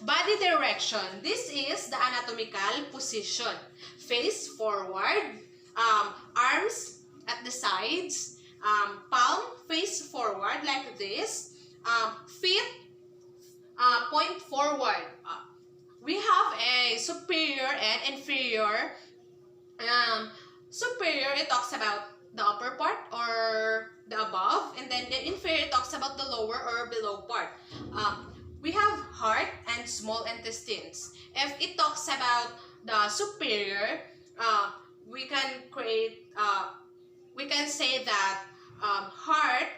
Body direction. This is the anatomical position. Face forward, arms at the sides, palm face forward like this, feet point forward. We have a superior and inferior. Superior, it talks about the upper part or the above, and then the inferior talks about the lower or below part. We have heart and small intestines. If it talks about the superior, we can say that heart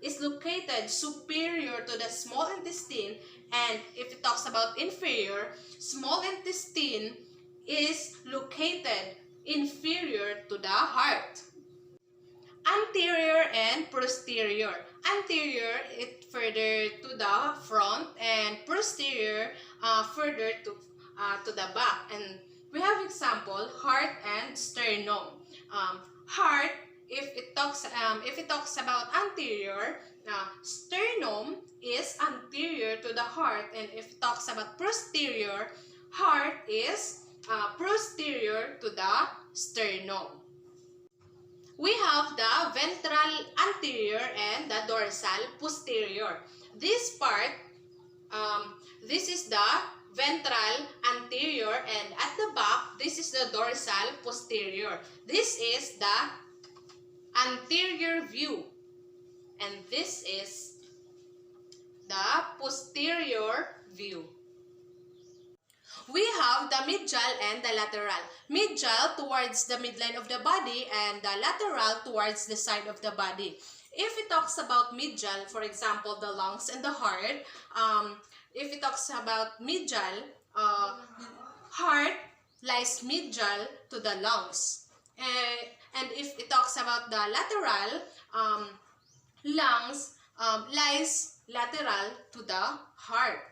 is located superior to the small intestine, and if it talks about inferior, small intestine is located inferior to the heart. Anterior and posterior. Anterior, it further to the front, and posterior further to the back. And we have example, heart and sternum. Heart, if it talks about anterior, sternum is anterior to the heart, and if it talks about posterior, heart is posterior to the sternum. We have the ventral anterior and the dorsal posterior. This part, this is the ventral anterior, and at the back, this is the dorsal posterior. This is the anterior view, and this is the posterior view. We have the medial and the lateral. Medial towards the midline of the body, and the lateral towards the side of the body. If it talks about medial, for example, the lungs and the heart, if it talks about medial, heart lies medial to the lungs. And if it talks about the lateral, lungs lies lateral to the heart.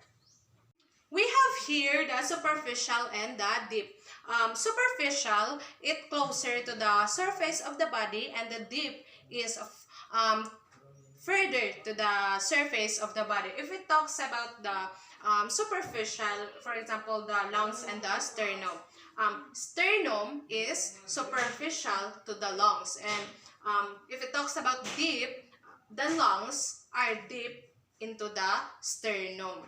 We have here the superficial and the deep. Superficial, it closer to the surface of the body, and the deep is further to the surface of the body. If it talks about the superficial, for example, the lungs and the sternum. Sternum is superficial to the lungs, and if it talks about deep, the lungs are deep into the sternum.